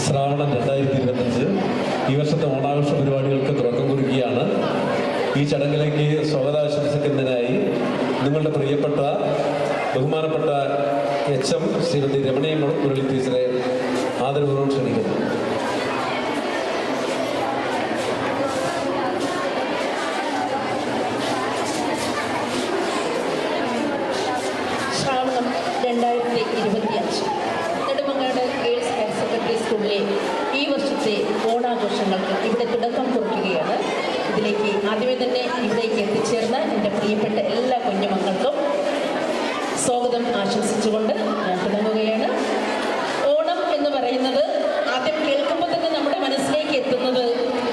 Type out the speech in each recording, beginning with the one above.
ശ്രാവണം 2025 ഈ വർഷത്തെ ഓണാഘോഷ പരിപാടികൾക്ക് തുടക്കം കുറിക്കുകയാണ്. ഈ ചടങ്ങിലേക്ക് സ്വാഗതാശംസിക്കുന്നതിനായി നിങ്ങളുടെ പ്രിയപ്പെട്ട ബഹുമാനപ്പെട്ട HM ശ്രീമതി രമണി മുരളി ടീച്ചറെ ആദരപൂർവ്വം ക്ഷണിക്കുന്നു. ശ്രാവണം 2025 നെടുമങ്ങാട് ഗേൾസ് ഹയർ സെക്കൻഡറി സ്കൂളിലെ ഈ വർഷത്തെ ഓണാഘോഷങ്ങൾക്ക് ഇവിടെ തുടക്കം കുറിക്കുകയാണ്. ഇതിലേക്ക് ആദ്യമേ തന്നെ ഇവിടേക്ക് എത്തിച്ചേർന്ന എൻ്റെ പ്രിയപ്പെട്ട എല്ലാ കുഞ്ഞുമക്കൾക്കും സ്വാഗതം ആശംസിച്ചുകൊണ്ട് ഞാൻ തുടങ്ങുകയാണ്. ഓണം എന്ന് പറയുന്നത് ആദ്യം കേൾക്കുമ്പോൾ തന്നെ നമ്മുടെ മനസ്സിലേക്ക് എത്തുന്നത്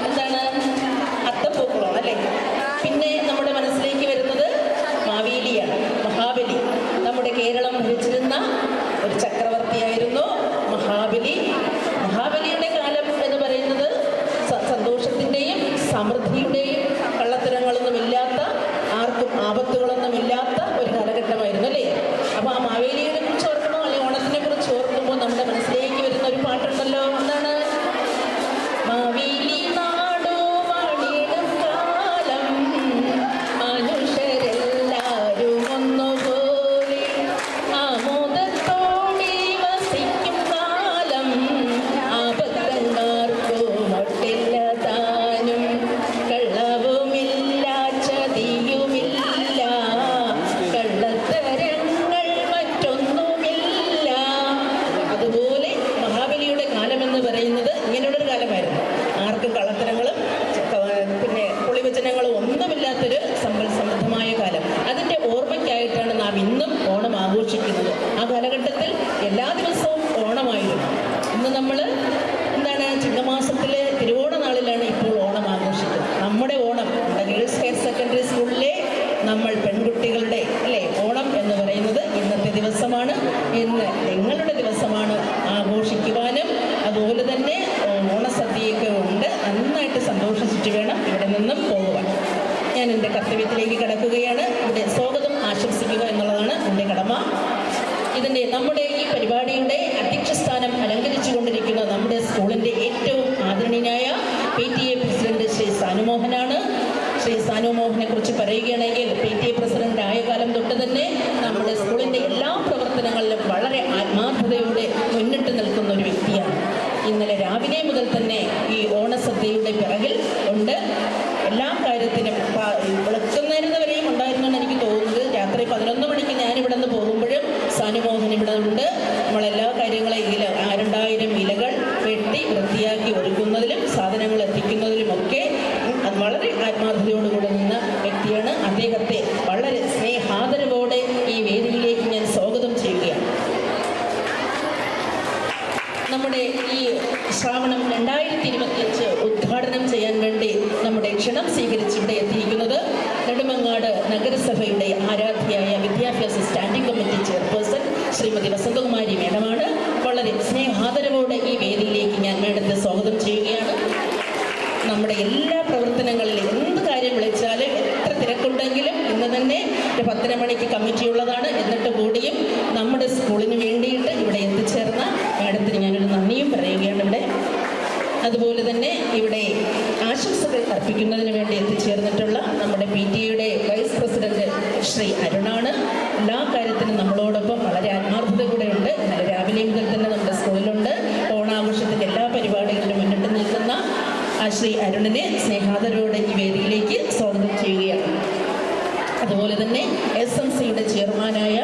എന്താണ്? അത്തപ്പൂക്കളമാണ് അല്ലേ? പിന്നെ നമ്മുടെ മനസ്സിലേക്ക് വരുന്നത് മാവേലിയാണ്, മഹാബലി. നമ്മുടെ കേരളം ഭരിച്ചിരുന്ന ഒരു ചക്രവർത്തിയായിരുന്നു മഹാബലി. മഹാബലിയുടെ കാലം എന്ന് പറയുന്നത് സന്തോഷത്തിൻ്റെയും സമൃദ്ധിയുടെയും കള്ളത്തരങ്ങളൊന്നുമില്ലാത്ത, ആർക്കും ആപത്തുകളൊന്നുമില്ലാത്ത ഒരു കാലഘട്ടമായിരുന്നു അല്ലേ? അപ്പോൾ ആ മാവേലിയെ കുറിച്ച് ഓർക്കുമ്പോൾ, അല്ലെങ്കിൽ ഓണത്തിനെ കുറിച്ച് ഓർക്കുമ്പോൾ നമ്മുടെ മനസ്സിലേക്ക് വരുന്ന ഒരു പാട്ടുണ്ടല്ലോ. എന്താണ്? മാവേലി നാടോ വാണിടും കാലം മനുഷ്യരെല്ലാരും ഒന്നുപോലെ ആമോദത്തോടെ വസിക്കും കാലം ആപത്തങ്ങാർക്കോ മൊട്ടില്ല താനും കള്ളവുമില്ല ചതിയുമില്ല കള്ളത്തരങ്ങൾ മറ്റൊന്നുമില്ല. അതുപോലെ മഹാബലിയുടെ കാലമെന്ന് പറയുന്നത് ഇങ്ങനെയുള്ളൊരു കാലമായിരുന്നു. ആർക്കും കള്ളത്തരങ്ങളും പിന്നെ പൊളിവചനങ്ങളും ഒന്നുമില്ലാത്തൊരു സമ്പൽ സമൃദ്ധമായ കാലം. അതിൻ്റെ ഓർമ്മയ്ക്കായിട്ടാണ് നാം ഇന്നും ഓണം ആഘോഷിക്കുന്നത്. ആ കാലഘട്ടത്തിൽ എല്ലാ ദിവസവും ഓണമായിരുന്നു. ഇന്ന് നമ്മൾ എന്താണ്, ചിങ്ങമാസത്തിലെ തിരുവോണ നാളിലാണ് ഇപ്പോൾ ഓണം ആഘോഷിക്കുന്നത്. നമ്മുടെ ഓണം, നമ്മുടെ ഗേൾസ് ഹയർ സെക്കൻഡറി സ്കൂളിലെ നമ്മൾ പെൺകുട്ടികളുടെ അല്ലേ ഓണം എന്ന് പറയുന്നത് ഇന്നത്തെ ദിവസമാണ്. ഇന്ന് നിങ്ങളുടെ ദിവസമാണ്. ആഘോഷിക്കുവാനും അതുപോലെ തന്നെ ഓണസദ്യയൊക്കെ ഉണ്ട്. നന്നായിട്ട് സന്തോഷിച്ചിട്ട് വേണം ഇവിടെ നിന്നും പോകുവാൻ. ഞാൻ എൻ്റെ കർത്തവ്യത്തിലേക്ക് കടക്കുകയാണ്. ഇവിടെ സ്വാഗതം ആശംസിക്കുക എന്നുള്ളതാണ് എൻ്റെ കടമ. നമ്മുടെ ഈ പരിപാടിയുടെ അധ്യക്ഷസ്ഥാനം അലങ്കരിച്ചു കൊണ്ടിരിക്കുന്ന നമ്മുടെ സ്കൂളിൻ്റെ ഏറ്റവും ആദരണീയനായ PTA പ്രസിഡന്റ് ശ്രീ സാനുമോഹനാണ്. ശ്രീ സാനുമോഹനെ കുറിച്ച് പറയുകയാണെങ്കിൽ PTA പ്രസിഡന്റ് ആയ കാലം തൊട്ട് തന്നെ നമ്മുടെ സ്കൂളിൻ്റെ എല്ലാ പ്രവർത്തനങ്ങളിലും വളരെ ആത്മാർത്ഥതയോടെ മുന്നിട്ട് നിൽക്കുന്ന ഒരു വ്യക്തിയാണ്. ഇന്നലെ രാവിലെ മുതൽ തന്നെ ഈ ഓണസദ്യയുടെ പിറകിൽ ഉണ്ട്. എല്ലാ കാര്യത്തിനും വിളക്കുന്നതിന് വരെയും ഉണ്ടായിരുന്നെന്ന് എനിക്ക് തോന്നുന്നത്. രാത്രി 11 മണിക്ക് ഞാനിവിടെ നിന്ന് പോകുമ്പോഴും സാനുമോഹൻ ഇവിടെ ഉണ്ട്. നമ്മളെല്ലാ കാര്യങ്ങളും 2000 ഇലകൾ വെട്ടി വൃത്തിയാക്കി ഒരുക്കുന്നതിലും സാധനങ്ങൾ എത്തിക്കുന്നതിലുമൊക്കെ വളരെ ആത്മാർത്ഥതയോടുകൂടി നിന്ന വ്യക്തിയാണ്. അദ്ദേഹത്തെ വളരെ സ്നേഹാദരവോടെ ഈ വേദിയിലേക്ക് ഞാൻ സ്വാഗതം ചെയ്യുകയാണ്. നമ്മുടെ ഈ ശ്രാവണം 2025 ഉദ്ഘാടനം ചെയ്യാൻ വേണ്ടി നമ്മുടെ ക്ഷണം സ്വീകരിച്ച് ഇവിടെ എത്തിയിരിക്കുന്നത് നെടുമങ്ങാട് നഗരസഭയുടെ ആരാധ്യയായ വിദ്യാഭ്യാസ standing committee chairperson Srimathi Vasanthakumari മേഡമാണ്. വളരെ സ്നേഹാദരവോടെ ഈ വേദിയിലേക്ക് ഞാൻ മേഡത്തെ സ്വാഗതം ചെയ്യുകയാണ്. നമ്മുടെ എല്ലാ പ്രവർത്തനങ്ങളിലും എന്ത് കാര്യം വിളിച്ചാലും എത്ര തിരക്കുണ്ടെങ്കിലും ഇന്ന് തന്നെ 10 മണിക്ക് കമ്മിറ്റി ഉള്ളതാണ്. എന്നിട്ട് കൂടിയും നമ്മുടെ സ്കൂളിന് വേണ്ടിയിട്ട് ഇവിടെ എത്തിച്ചേർന്ന മേഡത്തിന് ഞാനൊരു നന്ദിയും പറയുകയാണ് ഇവിടെ. അതുപോലെ തന്നെ ഇവിടെ ആശംസകൾ അർപ്പിക്കുന്നതിന് വേണ്ടി എത്തിച്ചേർന്നിട്ടുള്ള നമ്മുടെ PTA വൈസ് പ്രസിഡന്റ് ശ്രീ അരുണാണ്. എല്ലാ കാര്യത്തിനും നമ്മളോടൊപ്പം വളരെ ആത്മാർത്ഥത കൂടെ ഉണ്ട്. ഇന്നലെ രാവിലെ മുതൽ തന്നെ നമ്മുടെ സ്കൂളിലുണ്ട്. ഓണാഘോഷത്തിൻ്റെ എല്ലാ പരിപാടികളിലും മുന്നിട്ട് നിൽക്കുന്ന ശ്രീ അരുണിനെ സ്നേഹാദരവോടെ ഈ വേദിയിലേക്ക് സ്വാഗതം ചെയ്യുകയാണ്. അതുപോലെ തന്നെ SMCയുടെ ചെയർമാനായ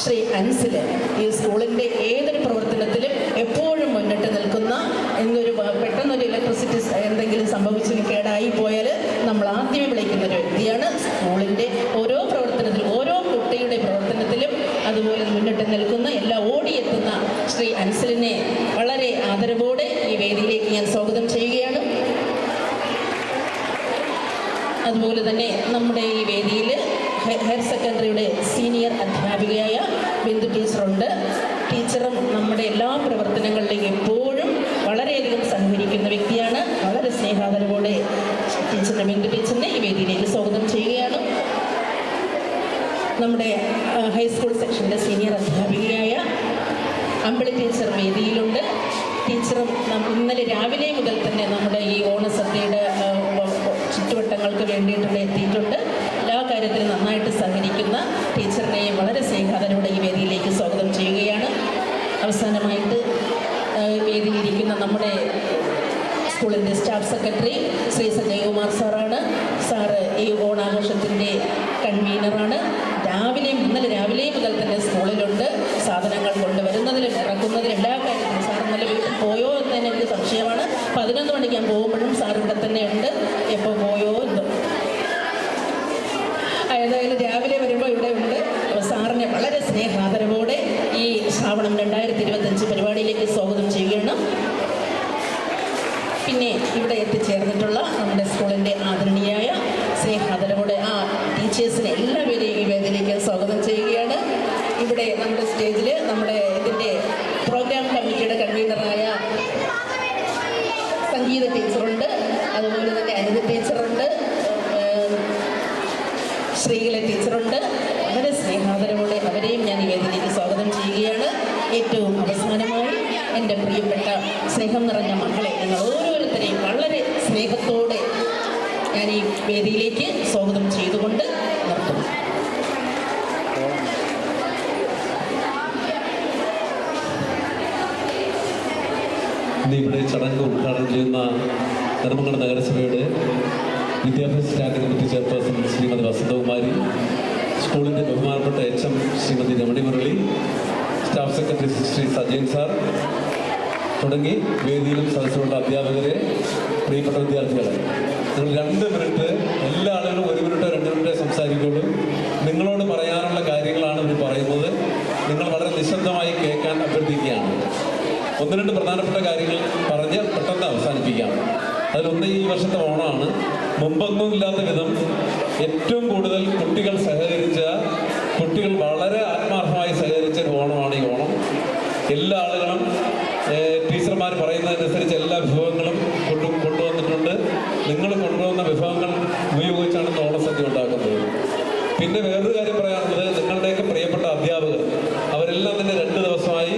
ശ്രീ അൻസിൽ ഈ സ്കൂളിൻ്റെ ഏതൊരു പ്രവർത്തനത്തിലും എപ്പോഴും മുന്നിട്ട് നിൽക്കുന്ന, എന്നൊരു പെട്ടെന്നൊരു ഇലക്ട്രിസിറ്റി എന്തെങ്കിലും സംഭവിച്ച് കേടായി പോയാൽ നമ്മൾ ആദ്യമേ വിളിക്കുന്ന ഒരു വ്യക്തിയാണ്. സ്കൂളിൻ്റെ ഓരോ പ്രവർത്തനത്തിലും, ഓരോ കുട്ടിയുടെ പ്രവർത്തനത്തിലും അതുപോലെ മുന്നിട്ട് നിൽക്കുന്ന, എല്ലാം ഓടിയെത്തുന്ന ശ്രീ അൻസിലിനെ വളരെ ആദരവോടെ ഈ വേദിയിലേക്ക് ഞാൻ സ്വാഗതം ചെയ്യുകയാണ്. അതുപോലെ തന്നെ നമ്മുടെ ഈ വേദിയിൽ ഹയർ സെക്കൻഡറിയുടെ സീനിയർ അധ്യാപികയായ ബിന്ദു ടീച്ചറുണ്ട്. ടീച്ചറും നമ്മുടെ എല്ലാ പ്രവർത്തനങ്ങളിലും എപ്പോഴും വളരെയധികം സഹകരിക്കുന്ന വ്യക്തിയാണ്. വളരെ സ്നേഹാദരവോടെ ബിന്ദു ടീച്ചറിനെ ഈ വേദിയിലേക്ക് സ്വാഗതം ചെയ്യുകയാണ്. നമ്മുടെ ഹൈസ്കൂൾ സെക്ഷൻ്റെ സീനിയർ അധ്യാപികയായ അമ്പിളി ടീച്ചർ വേദിയിലുണ്ട്. ടീച്ചറും രാവിലെ മുതൽ തന്നെ നമ്മുടെ ഈ ഓണസദ്യയുടെ ചുറ്റുവട്ടങ്ങൾക്ക് വേണ്ടിയിട്ടുള്ള എത്തിയിട്ടുണ്ട്. എല്ലാ കാര്യത്തിലും നന്നായിട്ട് സഹകരിക്കുന്ന ടീച്ചറിനെയും വളരെ സ്നേഹാദരയോടെ ഈ വേദിയിലേക്ക് സ്വാഗതം ചെയ്യുകയാണ്. അവസാനമായിട്ട് വേദിയിലിരിക്കുന്ന നമ്മുടെ സ്കൂളിൻ്റെ സ്റ്റാഫ് സെക്രട്ടറി ശ്രീ സഞ്ജയകുമാർ സാറാണ്. സാറ് ഈ ഓണാഘോഷത്തിൻ്റെ കൺവീനറാണ്. ഇന്നലെ രാവിലെ മുതൽ തന്നെ സ്കൂളിലുണ്ട്. സാധനങ്ങൾ കൊണ്ടുവരുന്നതിലും ഇറക്കുന്നതിലും എല്ലാ കാര്യത്തിലും സാർ ഇന്നലെ വീട്ടിൽ പോയോ എന്ന് തന്നെ എനിക്ക് സംശയമാണ്. 11 മണിക്ക് ഞാൻ പോകുമ്പോഴും സാർ ഇവിടെ തന്നെ ഉണ്ട്. എപ്പോൾ പോയോ എന്തോ. ഏതായാലും രാവിലെ വരുമ്പോൾ ഇവിടെ ഉണ്ട്. സാറിനെ വളരെ സ്നേഹാദരവോടെ ഈ ശ്രാവണം 2025 പരിപാടിയിലേക്ക് സ്വാഗതം ചെയ്യുകയാണ്. പിന്നെ ഇവിടെ എത്തിച്ചേർന്നിട്ടുള്ള നമ്മുടെ സ്കൂളിൻ്റെ ആദരണീയായ സ്നേഹാദരവോടെ ആ ടീച്ചേഴ്സിനെ എല്ലാവരെയും ഈ വേദിയിലേക്ക് സ്വാഗതം ചെയ്യുകയാണ്. ഇവിടെ നമ്മുടെ സ്റ്റേജിൽ നമ്മുടെ ഇതിൻ്റെ പ്രോഗ്രാം കമ്മിറ്റിയുടെ കൺവീനറായ സംഗീത ടീച്ചറുണ്ട്, അതുപോലെ തന്നെ അനിത ടീച്ചറുണ്ട്, ശ്രീകല ടീച്ചറുണ്ട്. വളരെ സ്നേഹാദരവോടെ അവരെയും ഞാൻ ഈ വേദിയിലേക്ക് സ്വാഗതം ചെയ്യുകയാണ്. ഏറ്റവും അവസാനമായി എൻ്റെ പ്രിയപ്പെട്ട സ്നേഹം നിറഞ്ഞ മക്കളെ, നിങ്ങൾ ഓരോരുത്തരെയും വളരെ സ്നേഹത്തോടെ ഞാൻ ഈ വേദിയിലേക്ക് സ്വാഗതം ചെയ്തുകൊണ്ട് നിർത്തുന്നു. ഇവിടെ ചടങ്ങ് ഉദ്ഘാടനം ചെയ്യുന്ന നെടുമങ്ങാട് നഗരസഭയുടെ വിദ്യാഭ്യാസ standing committee chairperson Srimathi Vasanthakumari, സ്കൂളിൻ്റെ ബഹുമാനപ്പെട്ട HM Shrimati Ramani Murali, staff secretary Shri Sajayan sir തുടങ്ങി വേദിയിലും സദസ്സിലുള്ള അധ്യാപകരെ, പ്രിയപ്പെട്ട വിദ്യാർത്ഥികളെ, നിങ്ങൾ 2 മിനിറ്റ്, എല്ലാ ആളുകളും 1 മിനിറ്റോ 2 മിനിറ്റോ സംസാരിക്കുള്ളൂ. നിങ്ങളോട് പറയാനുള്ള കാര്യങ്ങളാണ് ഇവർ പറയുന്നത്. നിങ്ങൾ വളരെ നിശബ്ദമായി കേൾക്കാൻ അഭ്യർത്ഥിക്കുകയാണ്. 1-2 പ്രധാനപ്പെട്ട കാര്യങ്ങൾ പറഞ്ഞ് പെട്ടെന്ന് അവസാനിപ്പിക്കാം. അതിലൊന്ന്, ഈ വർഷത്തെ ഓണമാണ്. മുമ്പൊന്നും ഇല്ലാത്ത വിധം ഏറ്റവും കൂടുതൽ കുട്ടികൾ സഹകരിച്ച, കുട്ടികൾ വളരെ ആത്മാർത്ഥമായി സഹകരിച്ച ഒരു ഓണമാണ് ഈ ഓണം. എല്ലാ ആളുകളും ടീച്ചർമാർ പറയുന്നതനുസരിച്ച് എല്ലാ വിഭവങ്ങളും കൊണ്ടുവന്നിട്ടുണ്ട്. നിങ്ങൾ കൊണ്ടുവന്ന വിഭവങ്ങൾ ഉപയോഗിച്ചാണ് ഓണസദ്യ ഉണ്ടാക്കുന്നത്. പിന്നെ വേറൊരു കാര്യം പറയാനുള്ളത്, നിങ്ങളുടെയൊക്കെ പ്രിയപ്പെട്ട അധ്യാപകർ, അവരെല്ലാം തന്നെ 2 ദിവസമായി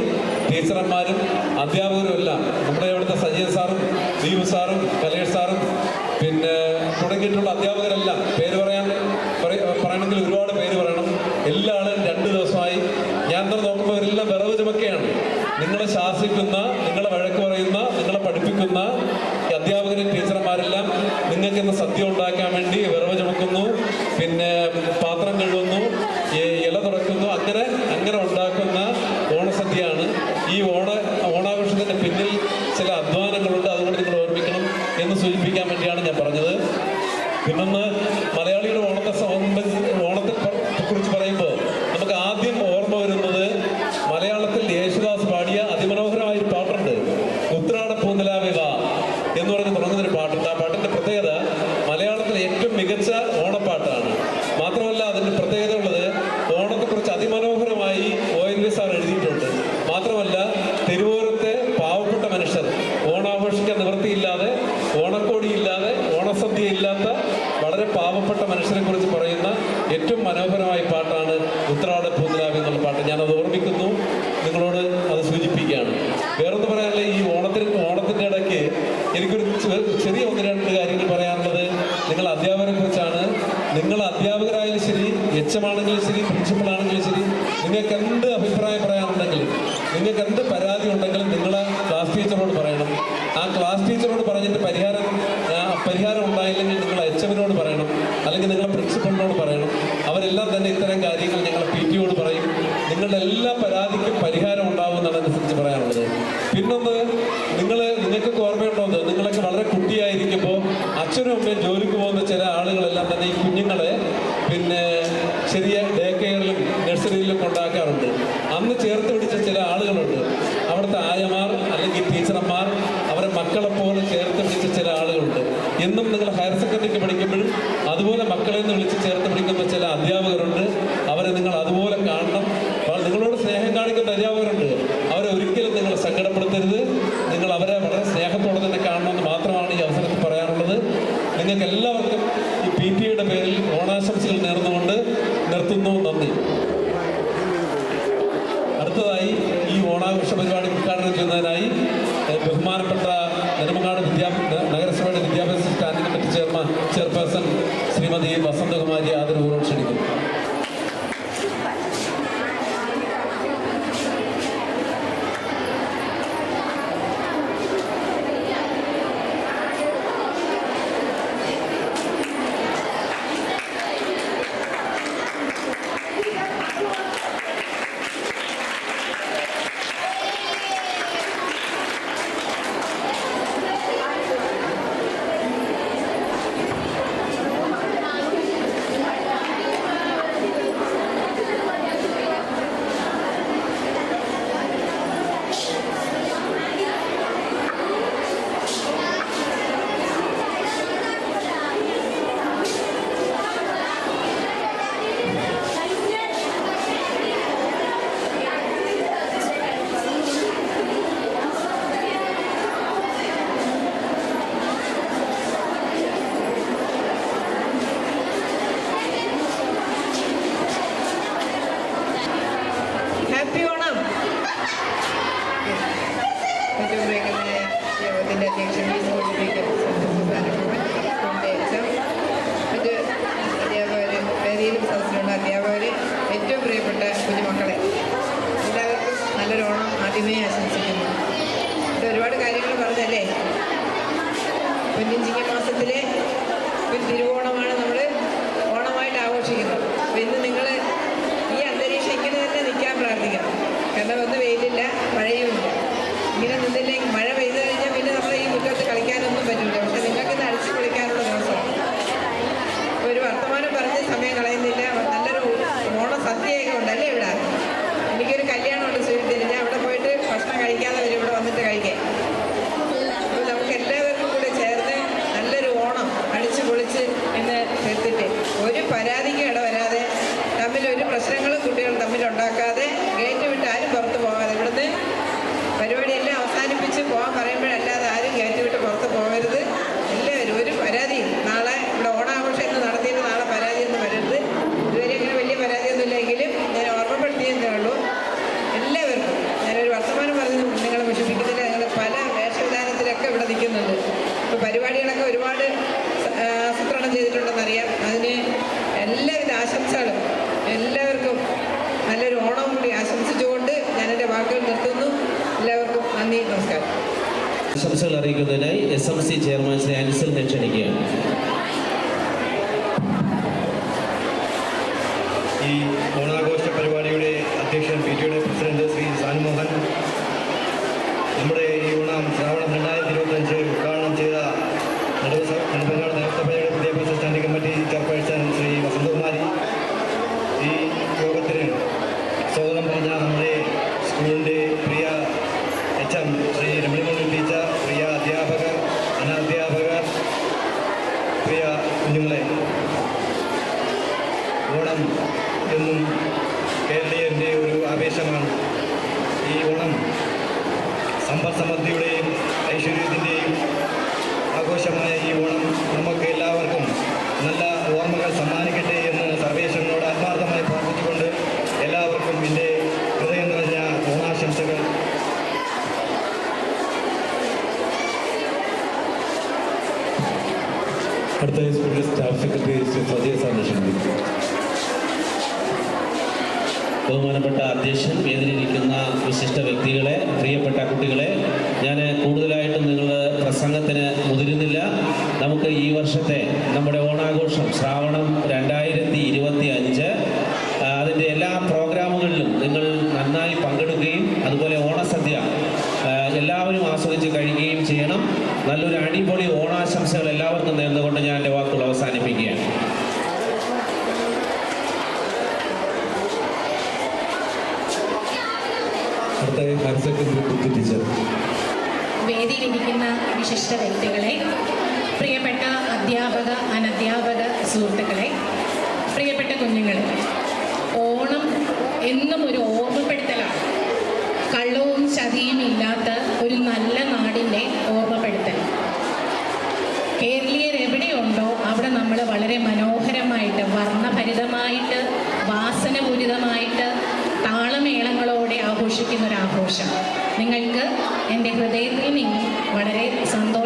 ടീച്ചർമാരും അധ്യാപകരും എല്ലാം, നമ്മുടെ ഇവിടുത്തെ സജയൻ സാറും ദീപു സാറും കലേഷ് സാറും പിന്നെ തുടങ്ങിയിട്ടുള്ള അധ്യാപകരെല്ലാം, പേര് പറയണമെങ്കിൽ ഒരുപാട് പേര് പറയണം. എല്ലാ ആളും 2 ദിവസമായി ഞാൻ നോക്കുമ്പോൾ അവരെല്ലാം വിറവ് ചുമക്കുകയാണ്. നിങ്ങളെ ശാസിക്കുന്ന, നിങ്ങളെ വഴക്ക് പറയുന്ന, നിങ്ങളെ പഠിപ്പിക്കുന്ന അധ്യാപകരും ടീച്ചർമാരെല്ലാം നിങ്ങൾക്ക് ഇന്ന് സദ്യ ഉണ്ടാക്കാൻ വേണ്ടി വിറവ് ചുമക്കുന്നു, പിന്നെ പാത്രം കഴുകുന്നു, ഇല തുറക്കുന്നു, അങ്ങനെ ഉണ്ടാക്കുന്ന ഓണസദ്യയാണ്. ഈ ഓണാഘോഷത്തിൻ്റെ പിന്നിൽ ചില അധ്വാനങ്ങളുണ്ട്. അതുകൊണ്ട് നിങ്ങൾ ഓർമ്മിക്കണം എന്ന് സൂചിപ്പിക്കാൻ വേണ്ടിയാണ് ഞാൻ പറഞ്ഞത്. പിന്നൊന്ന്, മലയാളിയുടെ ഓണത്തെ കുറിച്ച് പറയുമ്പോൾ നമുക്ക് ആദ്യം ഓർമ്മ വരുന്നത് മലയാളത്തിൽ യേശുദാസ് പാടിയ അതിമനോഹരമായൊരു പാട്ടുണ്ട്, ഉത്രാട പൂനിലാവിവ എന്ന് പറഞ്ഞ് തുടങ്ങുന്നൊരു പാട്ടുണ്ട്. ആ പാട്ടിൻ്റെ പ്രത്യേകത, മലയാളത്തിലെ ഏറ്റവും മികച്ച ഓണപ്പാട്ടാണ്. മാത്രമല്ല അതിൻ്റെ പ്രത്യേകത ഉള്ളത്, ഓണത്തെക്കുറിച്ച് അതിമനോഹരമായി ONV സാർ എഴുതിയിട്ടുണ്ട്. മാത്രമല്ല, തിരുവോരത്തെ പാവപ്പെട്ട മനുഷ്യർ ഓണാഘോഷിക്കാൻ നിവൃത്തിയില്ലാതെ, ഓണക്കോടിയില്ലാതെ, ഓണസദ്യ ഇല്ലാത്ത വളരെ പാവപ്പെട്ട മനുഷ്യരെ കുറിച്ച് പറയുന്ന ഏറ്റവും മനോഹരമായ പാട്ടാണ് ഉത്രാട പൂനിലാവ് എന്നുള്ള പാട്ട്. ഞാനത് ഓർമ്മിക്കുന്നു, നിങ്ങളോട് അത് സൂചിപ്പിക്കുകയാണ്. വേറൊന്ന് പറയാനുള്ള, ഈ ഓണത്തിൻ്റെ ഇടയ്ക്ക് എനിക്കൊരു ചെറിയ 1-2 കാര്യങ്ങൾ പറയാനുള്ളത് നിങ്ങൾ അധ്യാപകരെ കുറിച്ചാണ്. നിങ്ങൾ അധ്യാപകരായാലും ശരി, HM ആണെങ്കിലും ശരി, പ്രിൻസിപ്പൽ ആണെങ്കിലും ശരി, നിങ്ങൾക്ക് എന്ത് അഭിപ്രായം പറയാനുണ്ടെങ്കിലും, നിങ്ങൾക്ക് എന്ത് പരാതി ഉണ്ടെങ്കിലും നിങ്ങൾ ക്ലാസ് ടീച്ചറോട് പറയണം. ആ ക്ലാസ് ടീച്ചറോട് പറഞ്ഞിട്ട് പരിഹാരം ഉണ്ടായില്ലെങ്കിൽ നിങ്ങൾ HMനോട് പറയണം, അല്ലെങ്കിൽ നിങ്ങളെ പ്രിൻസിപ്പലിനോട് പറയണം. അവരെല്ലാം തന്നെ ഇത്തരം കാര്യങ്ങൾ ഞങ്ങൾ PT-യോട് പറയും. നിങ്ങളുടെ എല്ലാ പരാതിക്കും പരിഹാരം ഉണ്ടാവുമെന്നാണ് അനുസരിച്ച് പറയാനുള്ളത്. പിന്നൊന്ന്, നിങ്ങൾക്കൊക്കെ ഓർമ്മയുണ്ടോ, നിങ്ങളൊക്കെ വളരെ കുട്ടിയായിരിക്കുമ്പോൾ അച്ഛനും അമ്മയും ജോലിക്ക് പോകുന്ന ചില ആളുകളെല്ലാം തന്നെ ഈ കുഞ്ഞുങ്ങളെ പിന്നെ ചെറിയ ഡേ കെയറിലും നഴ്സറിയിലും കൊണ്ടാക്കാറുണ്ട്. അന്ന് ചേർത്ത് പിടിച്ച ചില ആളുകളുണ്ട്. അവിടുത്തെ ആയമാർ അല്ലെങ്കിൽ ടീച്ചർമാർ അവരെ മക്കളെപ്പോലെ ചേർത്ത് പിടിച്ച ചില ആളുകളുണ്ട്. എന്നും നിങ്ങൾ ഹയർ സെക്കൻഡറിക്ക് പഠിക്കുമ്പോഴും അതുപോലെ മക്കളെ നിന്ന് വിളിച്ച് ചേർത്ത് പിടിക്കുന്ന ചില അധ്യാപകരുണ്ട്. അവരെ നിങ്ങൾ അതുപോലെ കാണണം. നിങ്ങളോട് സ്നേഹം കാണിക്കുന്ന അധ്യാപകരുണ്ട്. അവരെ ഒരിക്കലും നിങ്ങൾ സങ്കടപ്പെടുത്തരുത്. നിങ്ങൾ അവരെ വളരെ സ്നേഹത്തോടെ തന്നെ കാണണമെന്ന് മാത്രമാണ് ഈ അവസരത്തിൽ പറയാനുള്ളത്. നിങ്ങൾക്ക് എല്ലാവർക്കും ഈ PT-യുടെ പേരിൽ ഓണാശംസകൾ നേർന്നുകൊണ്ട് നിർത്തുന്നു. നന്ദി. അടുത്തതായി ഈ ഓണാഘോഷ പരിപാടി ഉദ്ഘാടനം ചെയ്യുന്നതിനായി ബഹുമാനപ്പെട്ട നെടുമങ്ങാട് നഗരസഭയുടെ വിദ്യാഭ്യാസ standing committee chairperson Srimathi Vasanthakumari ആദരപൂർവ്വം ക്ഷണിക്കുന്നു. അധ്യാപകരെ, ഏറ്റവും പ്രിയപ്പെട്ട കുഞ്ഞുമക്കളെ, എല്ലാവർക്കും നല്ലൊരു ഓണം ആദ്യമേ ആശംസിക്കുന്നു. ഇത് ഒരുപാട് കാര്യങ്ങൾ പറഞ്ഞല്ലേ. പൊന്നിൻ ചിങ്ങമാസത്തിലെ ഒരു തിരുവോണമാണ് നമ്മൾ ഓണമായിട്ട് ആഘോഷിക്കുന്നത്. അപ്പോൾ ഇന്ന് നിങ്ങൾ ഈ അന്തരീക്ഷം ഇങ്ങനെ തന്നെ നിൽക്കാൻ പ്രാർത്ഥിക്കണം. കാരണം ഒന്ന് വെയിലില്ല, മഴയുമില്ല. ഇങ്ങനെ നിന്നില്ലെങ്കിൽ മഴ പെയ്തു കഴിഞ്ഞാൽ പിന്നെ നമ്മൾ ഈ മുറ്റത്ത് കളിക്കാനൊന്നും പറ്റില്ല. പക്ഷെ നിങ്ങൾക്കിന്ന് അടിച്ചു പൊളിക്കാനുള്ള ദിവസമാണ്. ഒരു വർത്തമാനം പറഞ്ഞ് സമയം കളയുന്നില്ല. നല്ലൊരു ഓണസദ്യയൊക്കെ ഉണ്ടല്ലേ ഇവിടെ. എനിക്കൊരു കല്യാണമുണ്ട് സുഹൃത്തിന്. ഞാൻ അവിടെ പോയിട്ട് ഭക്ഷണം കഴിക്കാതെ വരും, ഇവിടെ വന്നിട്ട് കഴിക്കാൻ. അപ്പോൾ നമുക്ക് എല്ലാവർക്കും കൂടെ ചേർന്ന് നല്ലൊരു ഓണം അടിച്ചു പൊളിച്ച് എന്ന് എടുത്തിട്ട് ഒരു പരാതിക്കും ഇടവരാതെ, തമ്മിലൊരു പ്രശ്നങ്ങളും കുട്ടികൾ തമ്മിലുണ്ടാക്കാതെ, ഗേറ്റ് വിട്ട് ആരും പുറത്ത് പോകാതെ, ഇവിടുന്ന് പരിപാടിയെല്ലാം അവസാനിപ്പിച്ച് പോകാൻ പറയുമ്പോഴല്ലാതെ ആരും ഗേറ്റ് വിട്ട് പുറത്ത് പോകരുത്. എല്ലാവരും ഒരു പരാതിയും നാളെ ഇവിടെ ഓണാഘോഷം എന്ന് നടത്തിയിട്ട് നാളെ പരാതിയൊന്നും വരരുത്. ഇതുവരെ അങ്ങനെ വലിയ പരാതിയൊന്നും ഇല്ലെങ്കിലും ഞാൻ ഓർമ്മപ്പെടുത്തിയതേ ഉള്ളൂ. എല്ലാവർക്കും ഞാനൊരു വർത്തമാനം പറഞ്ഞ് നിങ്ങളെ വിഷമിക്കുന്നില്ല. ഞങ്ങൾ പല വേഷവിധാനത്തിലൊക്കെ ഇവിടെ നിൽക്കുന്നുണ്ട്. ഇപ്പോൾ പരിപാടികളൊക്കെ ഒരുപാട് ആസൂത്രണം ചെയ്തിട്ടുണ്ടെന്നറിയാം. അതിന് എല്ലാവിധ ആശംസകളും എല്ലാവർക്കും നല്ലൊരു ഓണം കൂടി ആശംസിച്ചുകൊണ്ട് ഞാൻ എൻ്റെ വാക്കുകൾ നിർത്തുന്നു. എല്ലാവർക്കും നന്ദി, നമസ്കാരം. ആശംസകൾ അറിയിക്കുന്നതിനായി SMC ചെയർമാൻ ശ്രീ അനിസലിനെ ക്ഷണിക്കുകയാണ്. ഈ ഓണാഘോഷ പരിപാടിയുടെ അധ്യക്ഷൻ PTയുടെ പ്രസിഡന്റ് ശ്രീ സാനുമോഹൻ, നമ്മുടെ ഈ ഓണം ശ്രാവണം 2025 ഉദ്ഘാടനം ചെയ്ത നെടുമങ്ങാട് നഗരസഭയുടെ വിദ്യാഭ്യാസ standing committee chairperson Shri Vasanthakumari, ഈ യോഗത്തിന് സ്വാഗതം പറഞ്ഞ നമ്മുടെ സ്കൂളിൻ്റെ പ്രിയ HM ശ്രീ രമണിമോഹൻ ടീച്ചർ, പ്രിയ അധ്യാപകർ, അനധ്യാപകർ, പ്രിയ കുഞ്ഞുങ്ങളെ, ഓണം എന്നും കേരളീയരുടെ ഒരു ആവേശമാണ്. ഈ ഓണം സമ്പൽ സമൃദ്ധിയുടെയും ഐശ്വര്യത്തിൻ്റെയും ആഘോഷമായ ഈ ഓണം നമുക്ക് എല്ലാവർക്കും നല്ല ഓർമ്മകൾ സമ്മാനിക്കട്ടെ എന്ന് സർവേശ്വരനോട് ആത്മാർത്ഥമായി പ്രാർത്ഥിച്ചുകൊണ്ട് എല്ലാവർക്കും എൻ്റെ ഹൃദയം നിറഞ്ഞ ഓണാശംസകൾ. അടുത്ത സ്കൂളിലെ സ്റ്റാഫ് സെക്രട്ടറി ശ്രീ സജയ സാറിനെ ക്ഷണിക്കുന്നു. ബഹുമാനപ്പെട്ട അധ്യക്ഷൻ, വേദിയിലിരിക്കുന്ന വിശിഷ്ട വ്യക്തികളെ, പ്രിയപ്പെട്ട കുട്ടികളെ, ഞാൻ കൂടുതലായിട്ടും നിങ്ങളുടെ പ്രസംഗത്തിന് മുതിരുന്നില്ല. നമുക്ക് ഈ വർഷത്തെ നമ്മുടെ ഓണാഘോഷം ശ്രാവണം 2025 അതിൻ്റെ എല്ലാ പ്രോഗ്രാമുകളിലും നിങ്ങൾ നന്നായി പങ്കെടുക്കുകയും അതുപോലെ ഓണസദ്യ എല്ലാവരും ആസ്വദിച്ച് കഴിക്കുകയും ചെയ്യണം. നല്ലൊരു അടിപൊളി ഓണാശംസകൾ എല്ലാവർക്കും നേർന്നുകൊണ്ട് ഞാൻ എൻ്റെ വാക്കുകൾ അവസാനിപ്പിക്കുകയാണ്. വേദിയിലിരിക്കുന്ന വിശിഷ്ട വ്യക്തികളെ, പ്രിയപ്പെട്ട അധ്യാപക അനധ്യാപക സുഹൃത്തുക്കളെ, പ്രിയപ്പെട്ട കുഞ്ഞുങ്ങളെ, ഓണം എന്നും ഒരു ഓർമ്മപ്പെടുത്തലാണ്. കള്ളവും ചതിയും ഇല്ലാത്ത ഒരു നല്ല നാടിൻ്റെ ഓർമ്മപ്പെടുത്തൽ. കേരളീയർ എവിടെയുണ്ടോ അവിടെ നമ്മൾ വളരെ മനോഹരമായിട്ട്, വർണ്ണഭരിതമായിട്ട്, വാസനപൂരിതമായിട്ട്, താളമേളങ്ങളോടെ ആഘോഷിക്കുന്നൊരാഘോഷം. നിങ്ങൾക്ക് എൻ്റെ ഹൃദയത്തിൽ നിന്നും വളരെ സന്തോഷം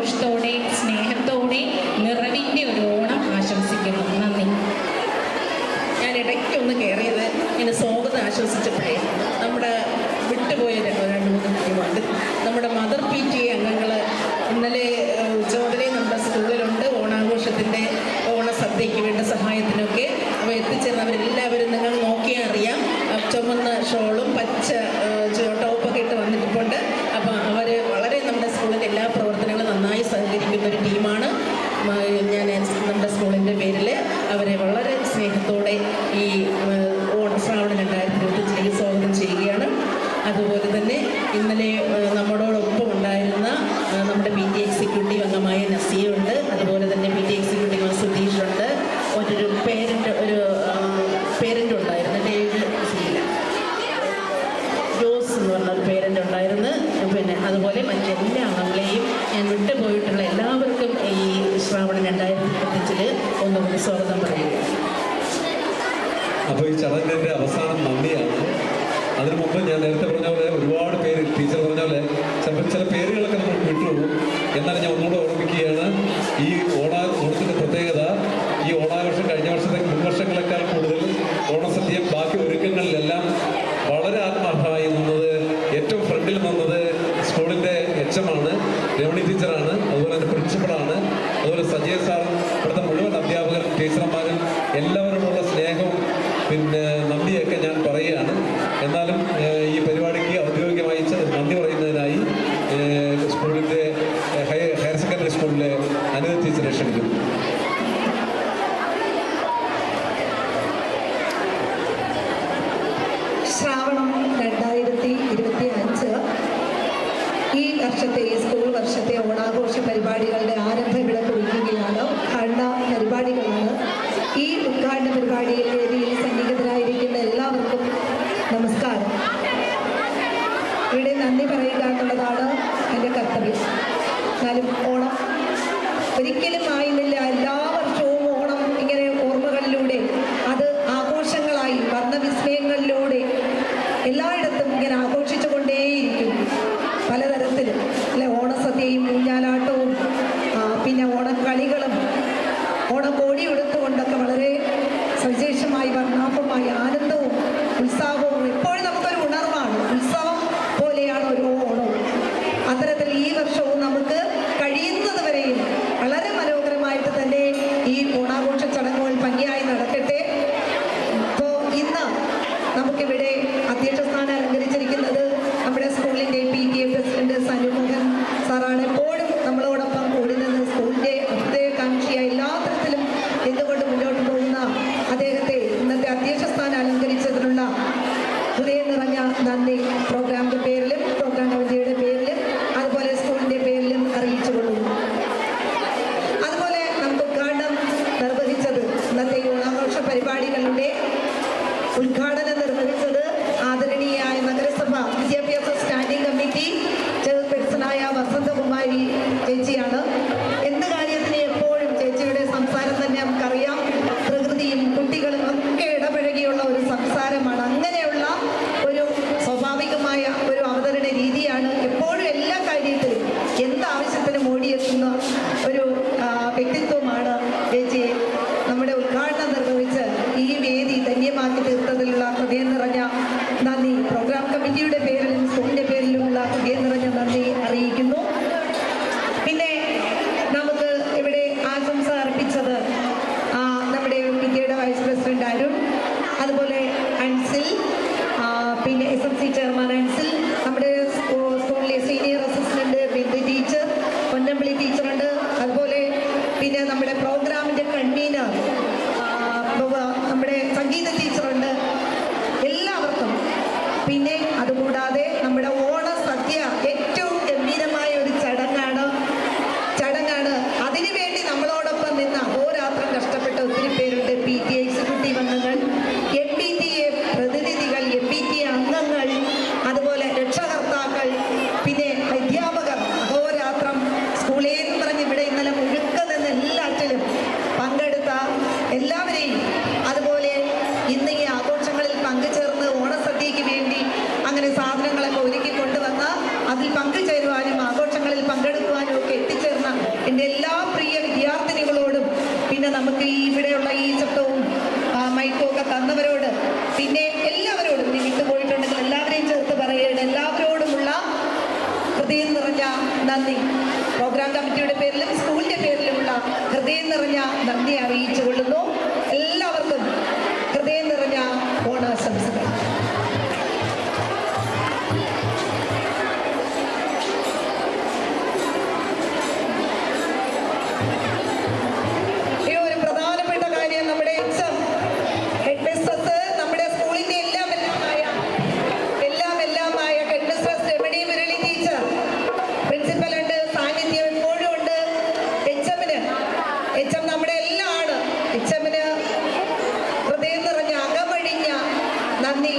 മദർ PTA അംഗങ്ങൾ ഇന്നലെ ഉച്ചമുതലേ നമ്മുടെ സ്കൂളിലുണ്ട്. ഓണാഘോഷത്തിൻ്റെ ഓണസദ്യയ്ക്ക് വേണ്ട സഹായത്തിനൊക്കെ അപ്പോൾ എത്തിച്ചേർന്നവരെല്ലാവരും നിങ്ങൾ നോക്കിയാൽ അറിയാം. ചുമന്ന ഷോളും പച്ച ടോപ്പൊക്കെ ഇട്ട് വന്നിട്ടുണ്ട്. അപ്പോൾ അവർ വളരെ നമ്മുടെ സ്കൂളിൻ്റെ എല്ലാ പ്രവർത്തനങ്ങളും നന്നായി സഹകരിക്കുന്ന ഒരു ടീമാണ്. ഞാൻ നമ്മുടെ സ്കൂളിൻ്റെ പേരിൽ അവരെ വളരെ സ്നേഹത്തോടെ ഈ ശ്രാവണ 2025 സ്വാഗതം ചെയ്യുകയാണ്. അതുപോലെ തന്നെ ഇന്നലെ നമ്മളോടൊപ്പം ഉണ്ടായിരുന്ന നമ്മുടെ PT എക്സിക്യൂട്ടീവ് അംഗമായ നസിയുണ്ട്. അതുപോലെ തന്നെ PT എക്സിക്യൂട്ടീവ് സുധീഷുണ്ട്. ഒരു പേരൻ്റ് ഉണ്ടായിരുന്നു, ജോസ് എന്ന് പറഞ്ഞ ഒരു പേരൻ്റ് ഉണ്ടായിരുന്നു. പിന്നെ അതുപോലെ മറ്റെല്ലാ അംഗങ്ങളെയും ഞാൻ വിട്ടുപോയിട്ടുള്ള എല്ലാവർക്കും ഈ ശ്രാവണ 2025 ഒന്നുകൂടി സ്വാഗതം പറയുക. അപ്പോൾ ഈ ചടങ്ങിൻ്റെ അവസാനം നന്ദിയാണ്. അതിനു മുമ്പ് ഞാൻ നേരത്തെ പറഞ്ഞ പോലെ ഒരുപാട് പേര് ടീച്ചർ പറഞ്ഞ പോലെ ചിലപ്പോൾ ചില പേരുകളൊക്കെ നമ്മൾ വിട്ടുപോകും. എന്നാലും ഞാൻ ഒന്നുകൂടെ ഓർമ്മിക്കുകയാണ്, ഈ ഓണത്തിൻ്റെ പ്രത്യേകത ഈ ഓണാഘോഷം കഴിഞ്ഞ വർഷത്തെ മുൻവർഷങ്ങളെക്കാൾ കൂടുതൽ ഓണസദ്യ ബാക്കി ഒരുക്കങ്ങളിലെല്ലാം വളരെ ആത്മാർത്ഥമായി നിന്നത്, ഏറ്റവും ഫ്രണ്ടിൽ നിന്നത് സ്കൂളിൻ്റെ HM ആണ്, രമണി ടീച്ചറാണ്, അതുപോലെ തന്നെ പ്രിൻസിപ്പളാണ്, അതുപോലെ സജയ് സാറും ഇവിടുത്തെ മുഴുവൻ അധ്യാപകരും ടീച്ചർമാരും എല്ലാവരോടുള്ള സ്നേഹവും പിന്നെ നന്ദിയൊക്കെ ഞാൻ പറയുകയാണ്. എന്നാലും ഈ പരിപാടിക്ക് ഔദ്യോഗികമായി നന്ദി പറയുന്നതിനായി സ്കൂളിൻ്റെ ഹയർ സെക്കൻഡറി സ്കൂളിലെ അനിത ടീച്ചറെ ക്ഷണിക്കുന്നു. ശ്രാവണം 2025 ഈ വർഷത്തെ സ്കൂൾ വർഷത്തെ ഓണാഘോഷ പരിപാടികളുടെ ആരംഭ ഇവിടെ കുറിക്കുകയാണ്. ഉദ്ഘാടന പരിപാടികളാണ്. ഈ ഉദ്ഘാടന പരിപാടിയിൽ വേദിയിൽ സന്നിഹിതരായിരിക്കുന്ന എല്ലാവർക്കും നമസ്കാരം. ഇവിടെ നന്ദി പറയുക എന്നുള്ളതാണ് എൻ്റെ കർത്തവ്യം. എന്നാലും ഓണം ഒരിക്കലും ആയിരുന്നില്ല. എല്ലാ വർഷവും ഓണം ഇങ്ങനെ ഓർമ്മകളിലൂടെ അത് ആഘോഷങ്ങളായി വർണ്ണവിസ്മയങ്ങളിലൂടെ എല്ലായിടത്തും ഇങ്ങനെ ആഘോഷിച്ചു കൊണ്ടേയിരിക്കും. പലതരത്തിലും അല്ലെ, ഓണസദ്യയും ഊഞ്ഞാലാട്ടവും പിന്നെ ഓണക്കളികളും ഓണക്കോടി എടുത്തുകൊണ്ടൊക്കെ വളരെ സവിശേഷമായി വർണ്ണാഭമായി ആനന്ദവും ഉത്സാഹവും എപ്പോഴും നമുക്കൊരു ഉണർവാണ്. ഉത്സവം പോലെയാണ് ഓരോ ഓണവും. അത്തരത്തിൽ ഈ വർഷവും നമുക്ക് കഴിയുന്നത് വരെയും വളരെ മനോഹരമായിട്ട് തന്നെ ഈ ഓണാഘോഷ ചടങ്ങുകൾ ഭംഗിയായി നടക്കട്ടെ. ഇപ്പോൾ ഇന്ന് നമുക്കിവിടെ അധ്യക്ഷ സ്ഥാനം അലങ്കരിച്ചിരിക്കുന്നത് നമ്മുടെ സ്കൂളിൻ്റെ PTA പ്രസിഡന്റ് സനുമോഹൻ സാറാണ്. എപ്പോഴും നമ്മളോടൊപ്പം കൂടി നിന്ന് സ്കൂളിൻ്റെ ഹൃദയകാംക്ഷിയായി എല്ലാ തരത്തിലും എന്തുകൊണ്ട് മുന്നോട്ട് പോകുന്ന അദ്ദേഹത്തെ ഇന്നത്തെ അധ്യക്ഷ സ്ഥാനം അലങ്കരിച്ചതിനുള്ള ഹൃദയം നിറഞ്ഞ നന്ദി പ്രോഗ്രാമിൻ്റെ പേരിലും പ്രോഗ്രാം കമ്മിറ്റിയുടെ പേരിലും അതുപോലെ സ്കൂളിൻ്റെ പേരിലും അറിയിച്ചുകൊള്ളുന്നു. അതുപോലെ നമുക്ക് ഉദ്ഘാടനം നിർവഹിച്ചത് ഇന്നത്തെ ഓണാഘോഷ പരിപാടികളുടെ ഉദ്ഘാടനം നിർവഹിച്ചത് ആദരണീയായ നഗരസഭ വിദ്യാഭ്യാസ സ്റ്റാൻഡിംഗ് കമ്മിറ്റി ചെയർപേഴ്സണായ വസന്തകുമാരി ചേച്ചിയാണ്. എന്ത് കാര്യത്തിന് എപ്പോഴും ചേച്ചിയുടെ സംസാരം തന്നെ നമുക്കറിയാം. പ്രകൃതിയും കുട്ടികളും ഒക്കെ ഇടപഴകിയുള്ള ഒരു സംസാരമാണ്. അങ്ങനെയുള്ള ഒരു സ്വാഭാവികമായ ഒരു അവതരണ രീതിയാണ്. എപ്പോഴും എല്ലാ കാര്യത്തിലും എന്താവശ്യത്തിനും ഓടിയെത്തുന്ന ഒരു വ്യക്തിത്വമാണ് ചേച്ചി. നമ്മുടെ ഉദ്ഘാടനം നിർവഹിച്ച് ഈ വേദി ധന്യമാക്കി തീർത്തതിലുള്ള ഹൃദയം നിറഞ്ഞ നന്ദി പ്രോഗ്രാം കമ്മിറ്റിയുടെ പേരിലും സ്കൂളിൻ്റെ പേരിലുമുള്ള ഹൃദയം നിറഞ്ഞ നന്ദി അറിയിക്കുന്നു. പിന്നെ നമുക്ക് ഇവിടെ ആശംസ അർപ്പിച്ചത് നമ്മുടെ PTA വൈസ് പ്രസിഡന്റ് അരുൺ, അതുപോലെ അൻസിൽ, പിന്നെ SMC ചെയർമാൻ അൻസിൽ, നമ്മുടെ സ്കൂളിലെ സീനിയർ അസിസ്റ്റന്റ് ബിന്ദു ടീച്ചർ, പൊന്നമ്പിളി ടീച്ചറുണ്ട്, നന്ദി പ്രോഗ്രാം കമ്മിറ്റിയുടെ പേരിലും സ്കൂളിൻ്റെ പേരിലുമുള്ള ഹൃദയം നിറഞ്ഞ നന്ദി അറിയിച്ചു കൊള്ളുന്നു. എല്ലാവർക്കും ഹൃദയം നിറഞ്ഞ ഓണാശംസകൾ. ഒരു പ്രധാനപ്പെട്ട കാര്യം, നമ്മുടെ എക്സാം ഹെഡ് മിസ്ട്രസ്, നമ്മുടെ സ്കൂളിൻ്റെ എല്ലാമായ head mistress Ramani Murali teacher, principal ഉണ്ട്, സാന്നിധ്യം എപ്പോഴും ഉണ്ട്. എച്ച് നമ്മുടെ എല്ലാം ആണ്. എച്ച് ഹൃദയം നിറഞ്ഞ അകമഴിഞ്ഞ നന്ദി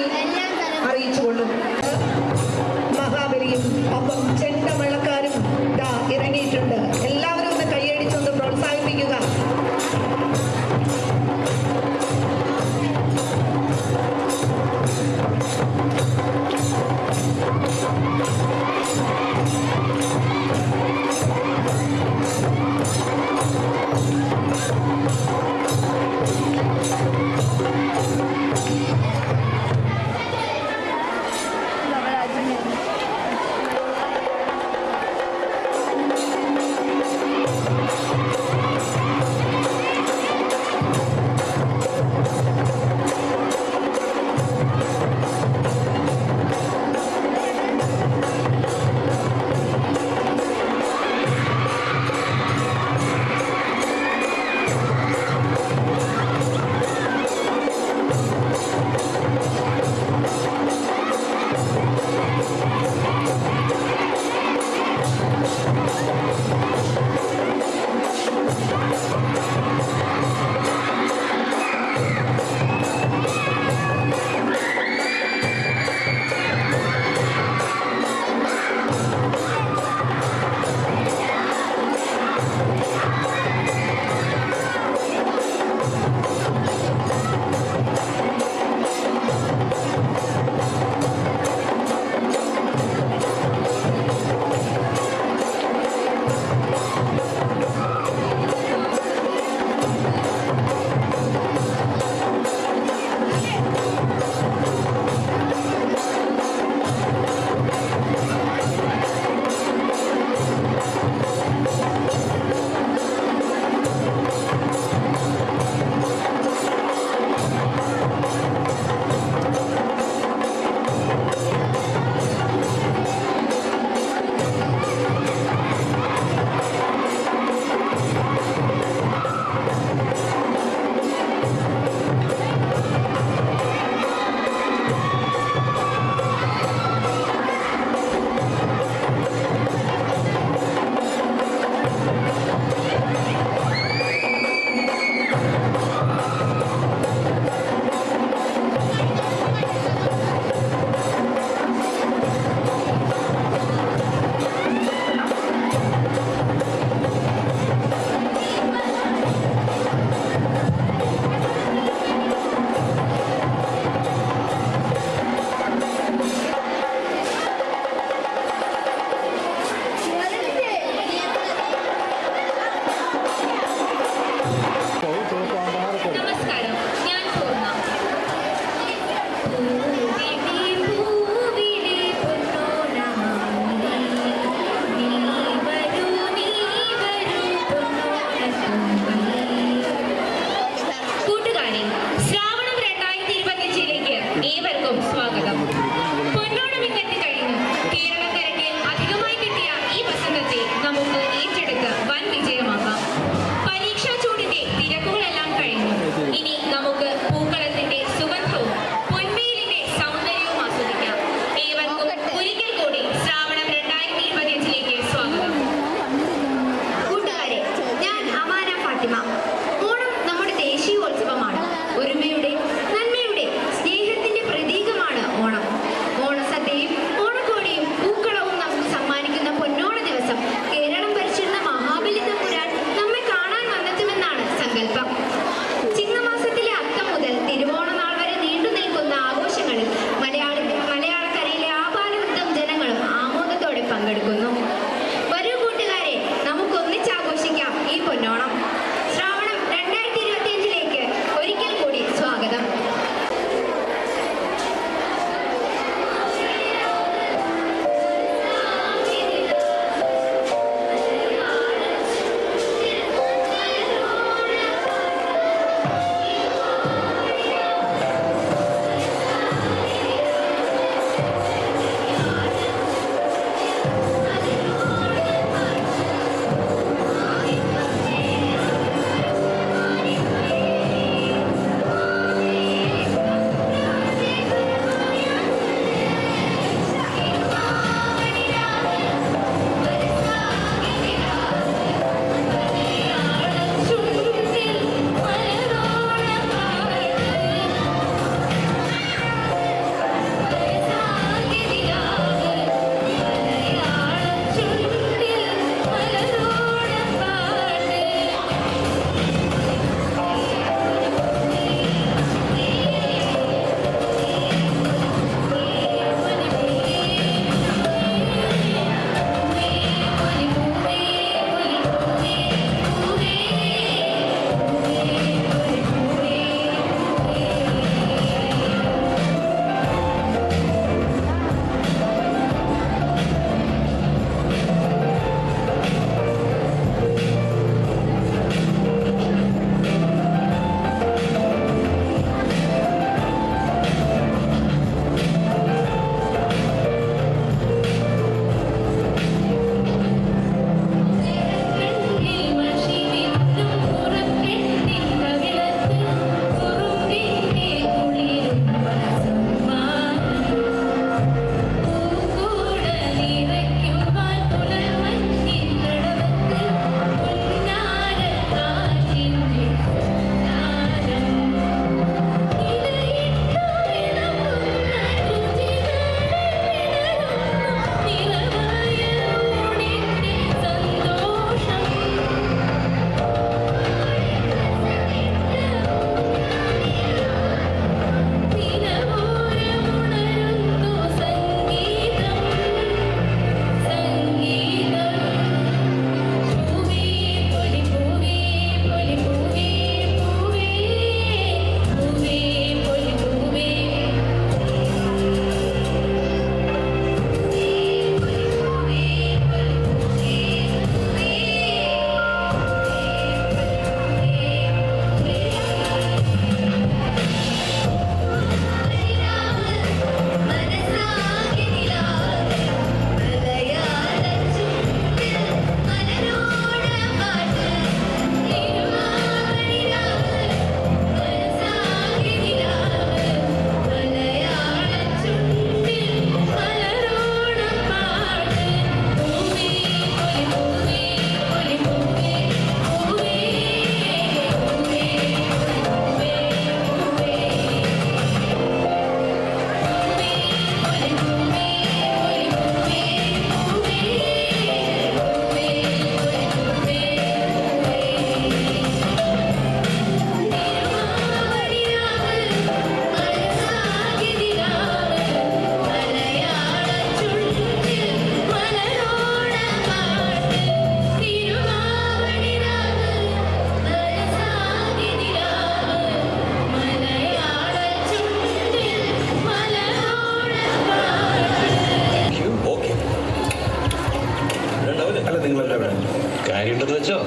എടുത്ത് വെച്ചോ.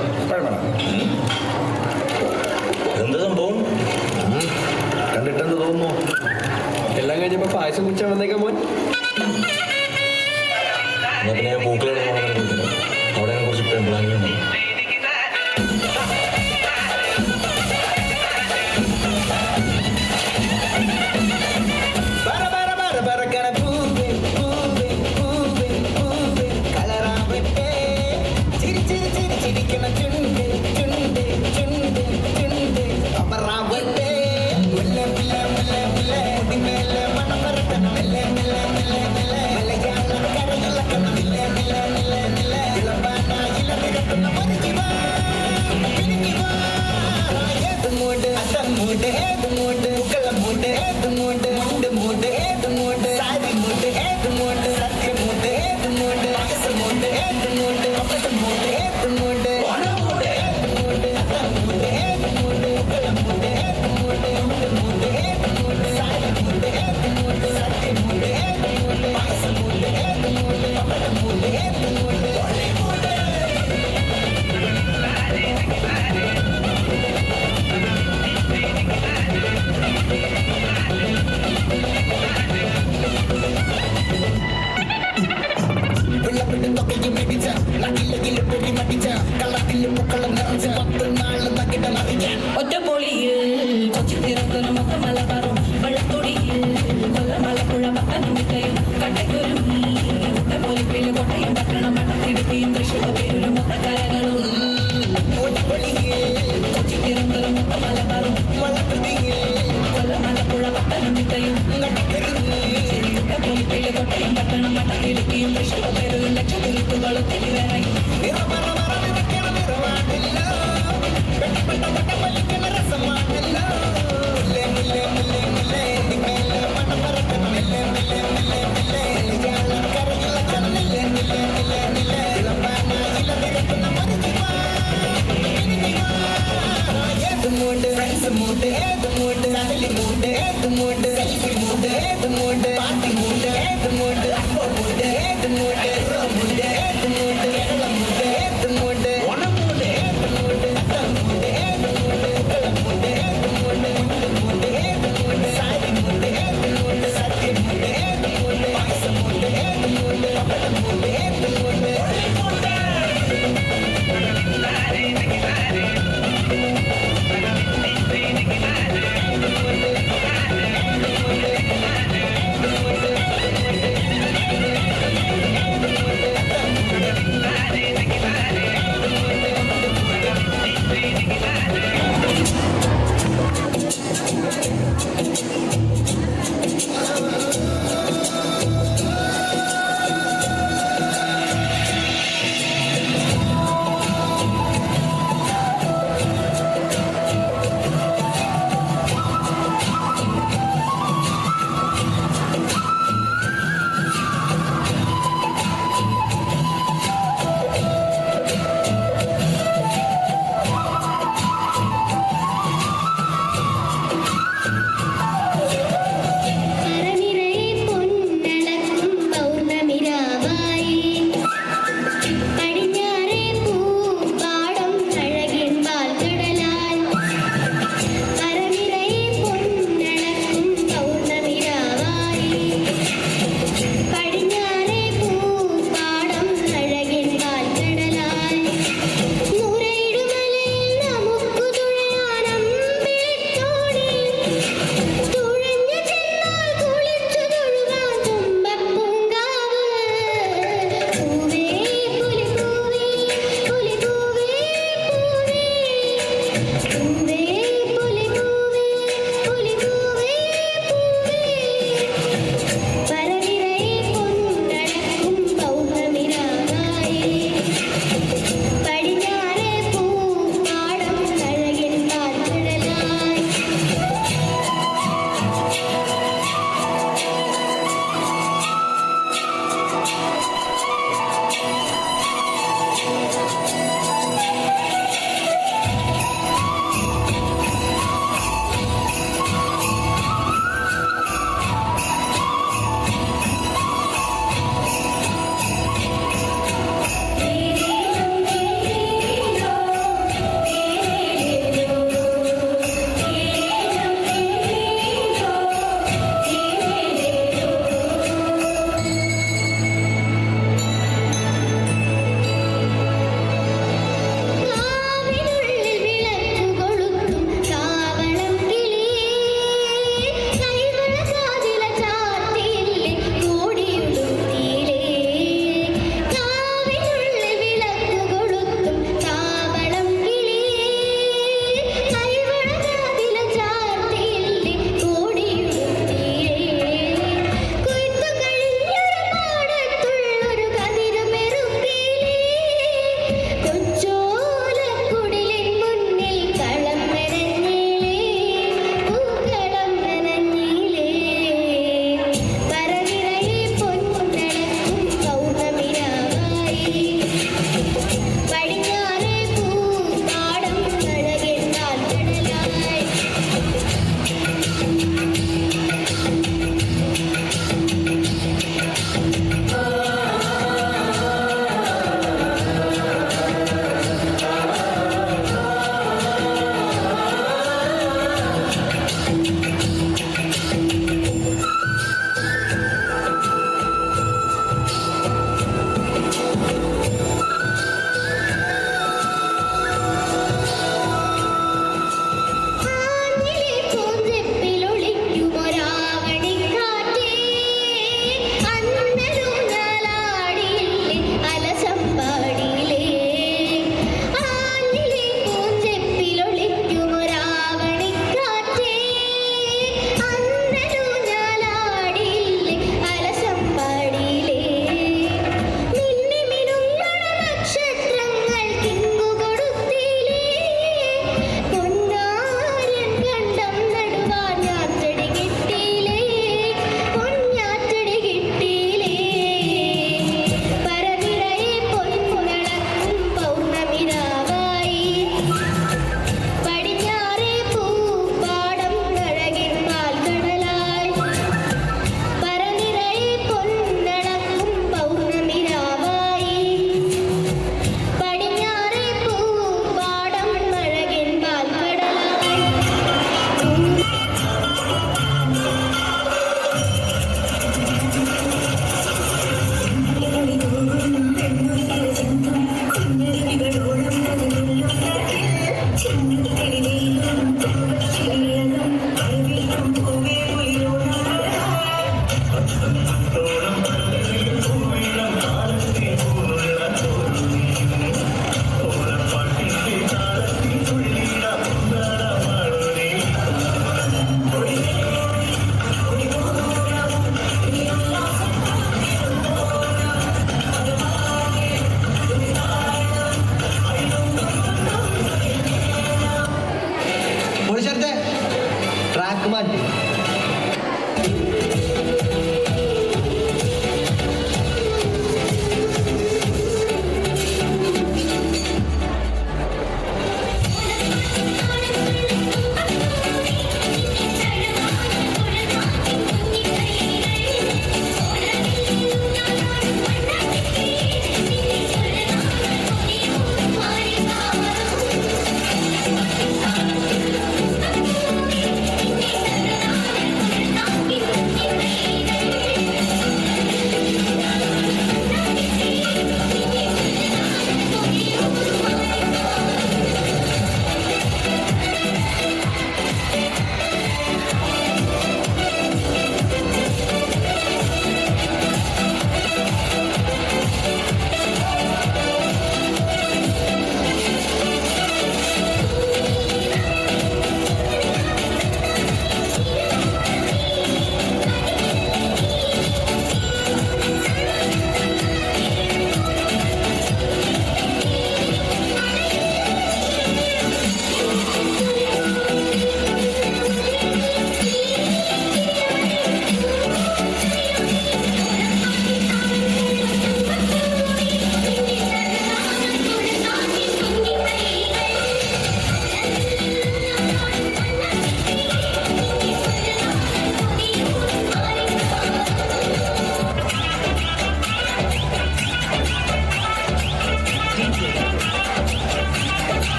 എന്ത് സംഭവം? കണ്ടിട്ടെന്ത് തോന്നുന്നു? എല്ലാം കഴിഞ്ഞപ്പോ പായസം കുടിച്ചാൽ വന്നേക്കാം മോൻ. എന്നാ പിന്നെ ഞാൻ പൂക്കളോട് അവിടെ കുറച്ച് പ്ലാനിങ്. ഒറ്റപ്പൊളിയിൽ കൊച്ചിത്തിറക്കുന്ന മലബാറും വെള്ളത്തൊടിയിൽ കൊല്ലമലപ്പുഴ പത്തനംതിട്ടയും കട്ടയ്ക്കൊരുങ്ങി ഒറ്റപ്പൊലിപ്പിൽ കോട്ടയം പട്ടണം മട്ടത്തിടുത്തിയും തൃശ്ശൂർ പേരും മൊത്തക്കരകളും കൊച്ചിത്തിറക്കുന്ന മലബാറും കൊല്ലമലപ്പുഴ പത്തനംതിട്ടയും ഒറ്റപ്പൊലിപ്പിൽ കോട്ടയം പട്ടണം മട്ടത്തിടുത്തിയും തൃശ്ശൂർ പേരും ലക്ഷത്തിരുത്തുകളും തെളിവേറായി Mood,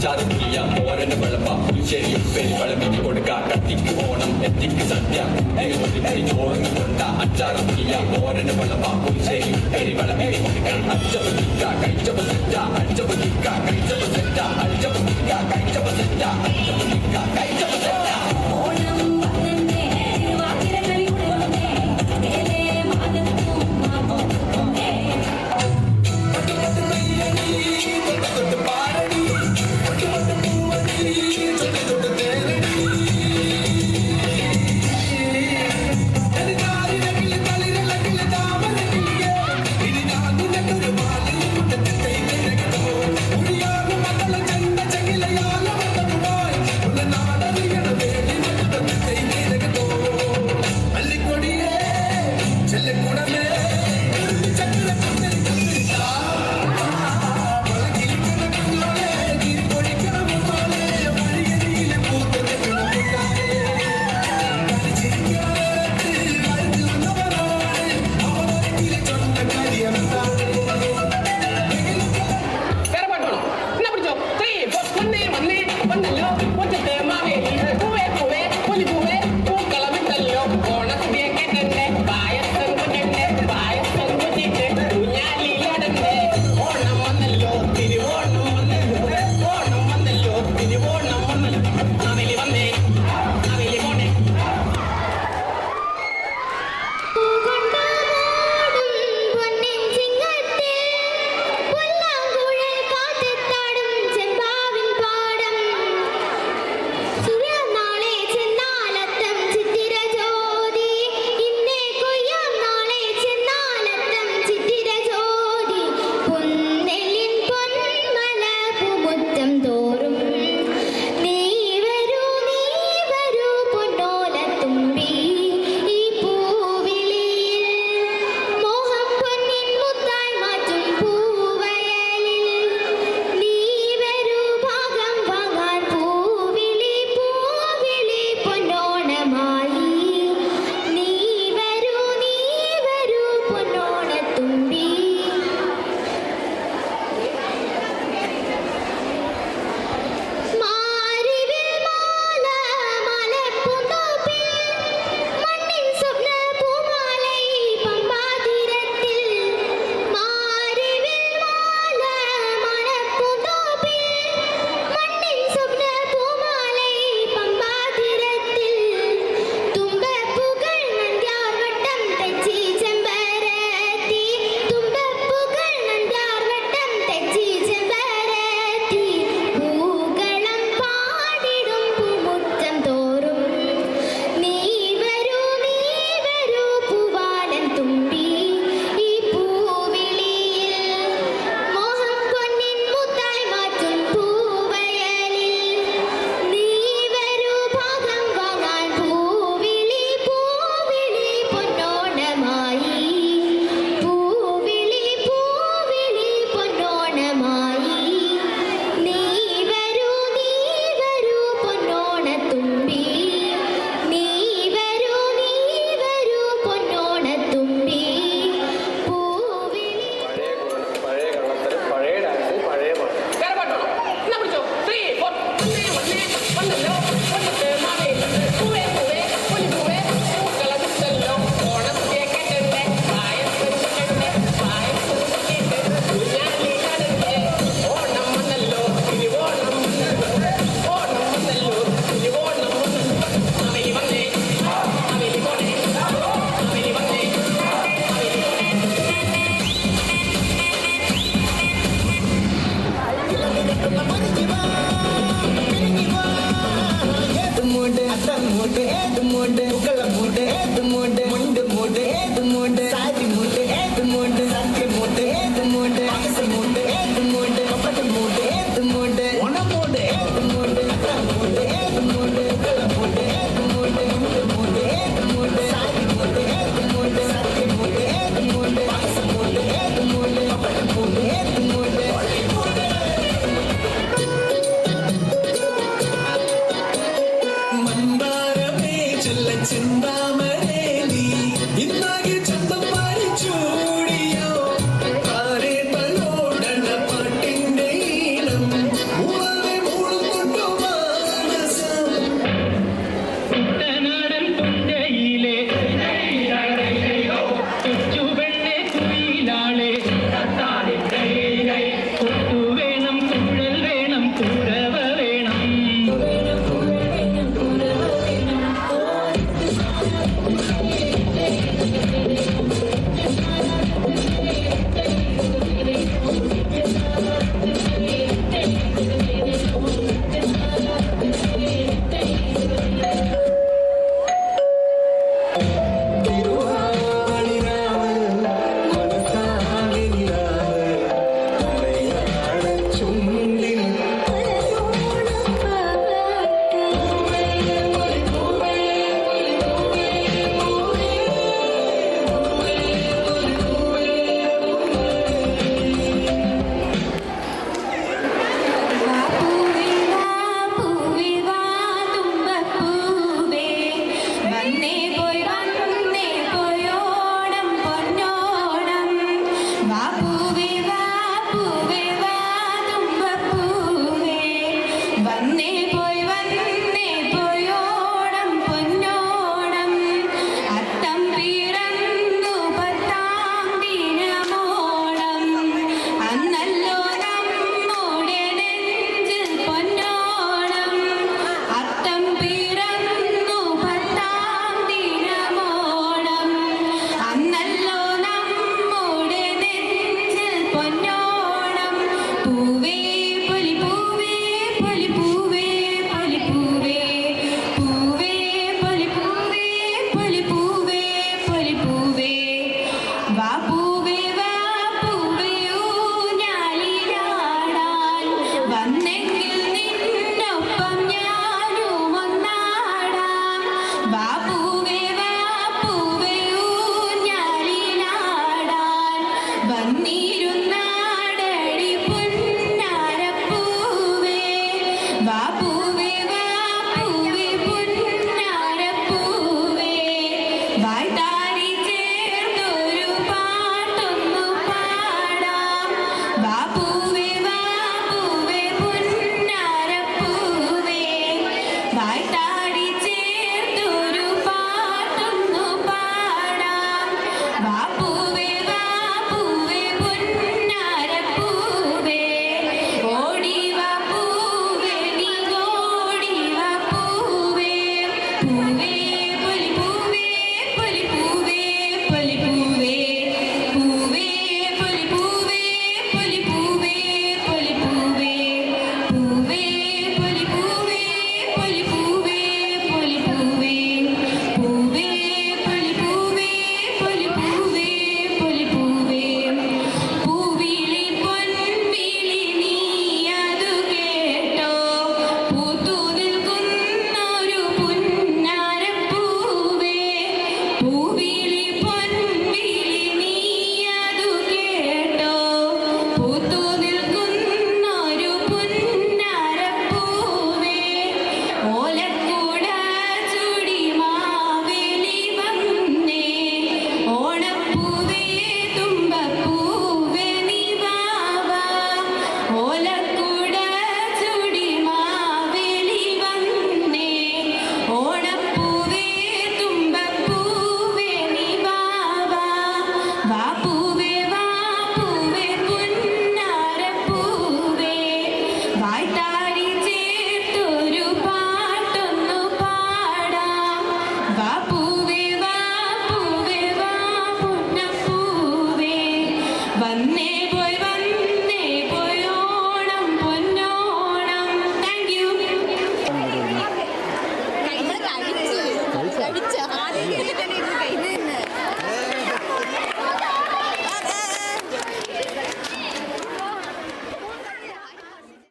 അച്ചാറിയ ഓരന്റെ വിളമ്പ പുളിശ്ശേരി ഉപ്പേരി വിളമ്പിക്ക് കൊടുക്ക കത്തിക്ക് ഓണം എത്തിക്ക് സദ്യ ചോറിന് കൊണ്ട അച്ചാറിയ ഓരന്റെ വിളമ്പ പുളിശ്ശേരി ഉപ്പേരി വിളമ്പിക്ക് കൊടുക്ക അച്ചപ്പ് തിക്ക കഴിച്ചപ്പ് സെറ്റ അച്ചപ്പ് തിക്ക കഴിച്ചപ്പ് സെറ്റ അച്ചപ്പ് തിക്ക കഴിച്ചപ്പ് സെറ്റ അച്ചപ്പ് തിക്ക കഴിച്ചപ്പ് സെറ്റ ചിന്താമരേ നീ പൂവി